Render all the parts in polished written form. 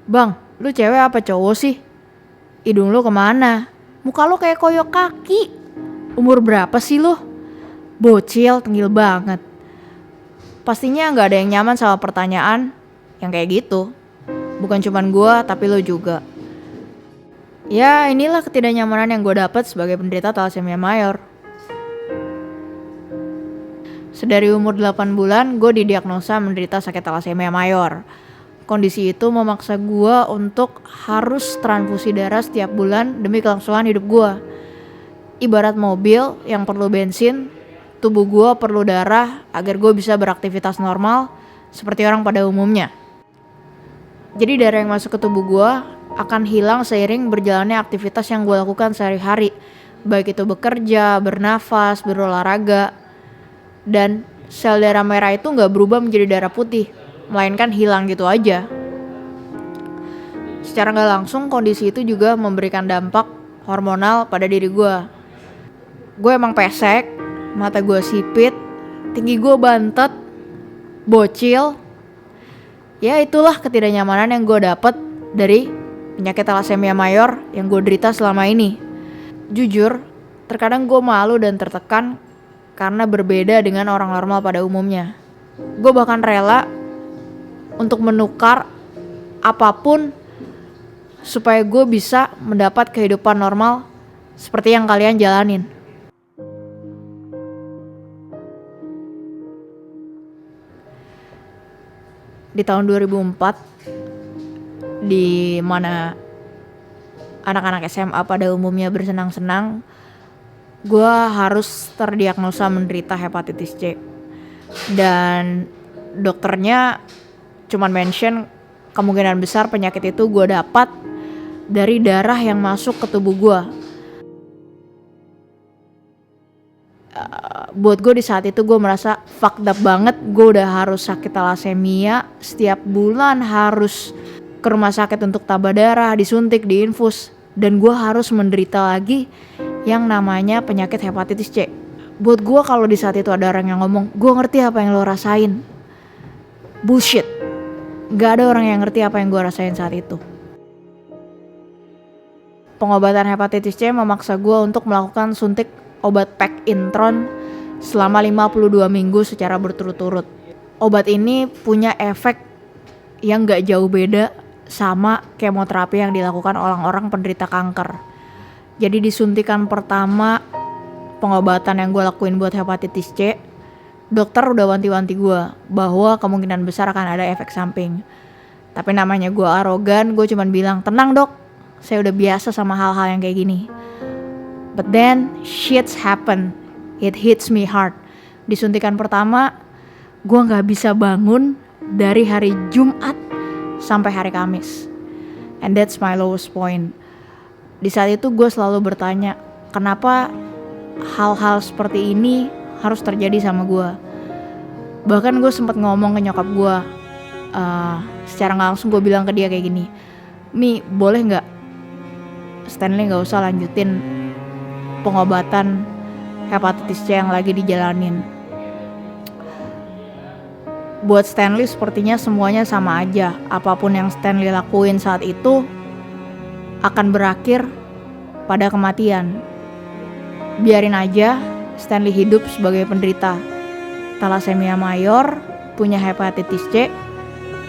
Bang, lu cewek apa cowok sih? Hidung lu kemana? Muka lu kayak koyok kaki. Umur berapa sih lu? Bocil, tenggil banget. Pastinya gak ada yang nyaman sama pertanyaan yang kayak gitu. Bukan cuman gua, tapi lu juga. Ya, inilah ketidaknyamanan yang gue dapat sebagai penderita thalassemia mayor. Sedari umur 8 bulan, gue didiagnosa menderita sakit thalassemia mayor. Kondisi itu memaksa gue untuk harus transfusi darah setiap bulan demi kelangsungan hidup gue. Ibarat mobil yang perlu bensin, tubuh gue perlu darah agar gue bisa beraktivitas normal seperti orang pada umumnya. Jadi darah yang masuk ke tubuh gue akan hilang seiring berjalannya aktivitas yang gue lakukan sehari-hari, baik itu bekerja, bernafas, berolahraga. Dan sel darah merah itu gak berubah menjadi darah putih, melainkan hilang gitu aja. Secara gak langsung kondisi itu juga memberikan dampak hormonal pada diri gue. Gue emang pesek, mata gue sipit, tinggi gue bantet, bocil. Ya itulah ketidaknyamanan yang gue dapet dari penyakit thalassemia mayor yang gue derita selama ini. Jujur, terkadang gue malu dan tertekan karena berbeda dengan orang normal pada umumnya. Gue bahkan rela untuk menukar apapun supaya gue bisa mendapat kehidupan normal seperti yang kalian jalanin. Di tahun 2004, di mana anak-anak SMA pada umumnya bersenang-senang, gue harus terdiagnosa menderita hepatitis C. Dan dokternya cuman mention kemungkinan besar penyakit itu gue dapat dari darah yang masuk ke tubuh gue. Buat gue di saat itu gue merasa fucked up banget. Gue udah harus sakit thalassemia, setiap bulan harus ke rumah sakit untuk tabah darah, disuntik, diinfus, dan gue harus menderita lagi yang namanya penyakit hepatitis C. Buat gue kalau di saat itu ada orang yang ngomong, gue ngerti apa yang lo rasain, bullshit. Gak ada orang yang ngerti apa yang gue rasain saat itu. Pengobatan hepatitis C memaksa gue untuk melakukan suntik obat PEG Intron selama 52 minggu secara berturut-turut. Obat ini punya efek yang gak jauh beda sama kemoterapi yang dilakukan orang-orang penderita kanker. Jadi di suntikan pertama pengobatan yang gue lakuin buat hepatitis C, dokter udah wanti-wanti gue bahwa kemungkinan besar akan ada efek samping. Tapi namanya gue arogan, gue cuman bilang, tenang dok, saya udah biasa sama hal-hal yang kayak gini. But then shit's happen, it hits me hard. Di suntikan pertama, gue gak bisa bangun dari hari Jumat sampai hari Kamis. And that's my lowest point. Di saat itu gue selalu bertanya, kenapa hal-hal seperti ini harus terjadi sama gue. Bahkan gue sempat ngomong ke nyokap gue, secara gak langsung gue bilang ke dia kayak gini, Mi, boleh gak Stanley gak usah lanjutin pengobatan hepatitis C yang lagi dijalanin. Buat Stanley sepertinya semuanya sama aja. Apapun yang Stanley lakuin saat itu akan berakhir pada kematian. Biarin aja Stanley hidup sebagai penderita thalassemia mayor, punya hepatitis C,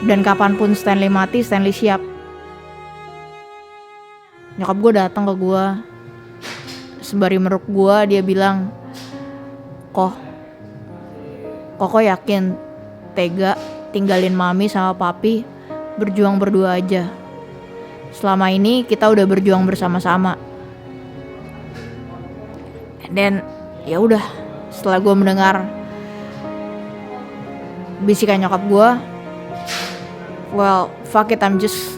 dan kapanpun Stanley mati, Stanley siap. Nyokap gue datang ke gue, sembari meluk gue, dia bilang, Koko yakin tega tinggalin mami sama papi berjuang berdua aja. Selama ini kita udah berjuang bersama-sama. Dan ya udah, setelah gue mendengar bisikan nyokap gue, well, fuck it, I'm just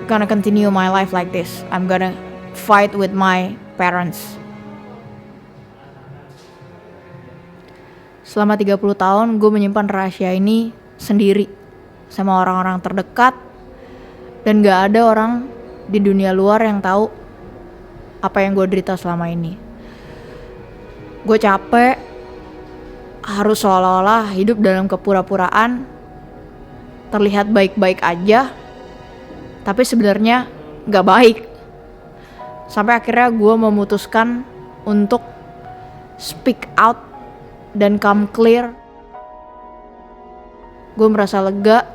gonna continue my life like this. I'm gonna fight with my parents. Selama 30 tahun gue menyimpan rahasia ini sendiri sama orang-orang terdekat, dan gak ada orang di dunia luar yang tahu apa yang gue derita selama ini. Gue capek harus seolah-olah hidup dalam kepura-puraan, terlihat baik-baik aja, tapi sebenarnya gak baik. Sampai akhirnya gue memutuskan untuk speak out dan come clear. Gue merasa lega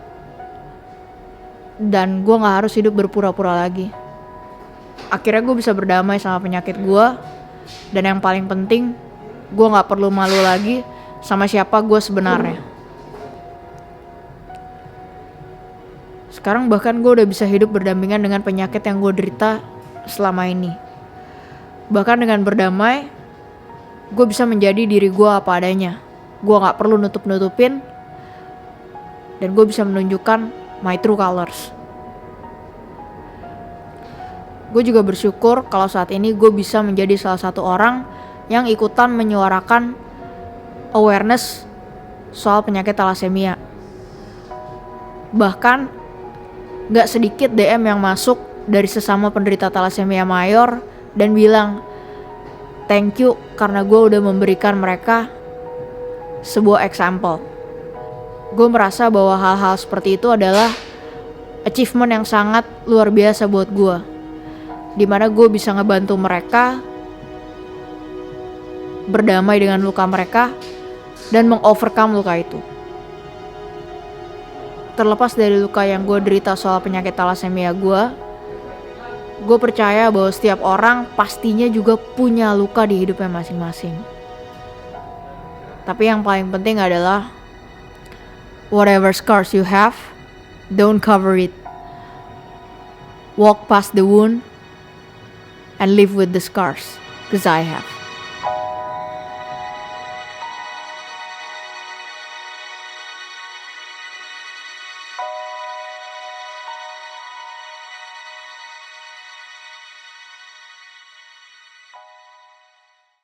dan gue gak harus hidup berpura-pura lagi. Akhirnya gue bisa berdamai sama penyakit gue. Dan yang paling penting, gue gak perlu malu lagi sama siapa gue sebenarnya. Sekarang bahkan gue udah bisa hidup berdampingan dengan penyakit yang gue derita selama ini. Bahkan dengan berdamai, gue bisa menjadi diri gue apa adanya. Gue gak perlu nutup-nutupin, dan gue bisa menunjukkan my true colors. Gue juga bersyukur kalau saat ini gue bisa menjadi salah satu orang yang ikutan menyuarakan awareness soal penyakit thalassemia. Bahkan gak sedikit DM yang masuk dari sesama penderita thalassemia mayor dan bilang, thank you karena gue udah memberikan mereka sebuah example. Gue merasa bahwa hal-hal seperti itu adalah achievement yang sangat luar biasa buat gue, dimana gue bisa ngebantu mereka berdamai dengan luka mereka dan mengovercome luka itu. Terlepas dari luka yang gue derita soal penyakit thalassemia gue percaya bahwa setiap orang pastinya juga punya luka di hidupnya masing-masing. Tapi yang paling penting adalah whatever scars you have, don't cover it. Walk past the wound and live with the scars, 'cause I have.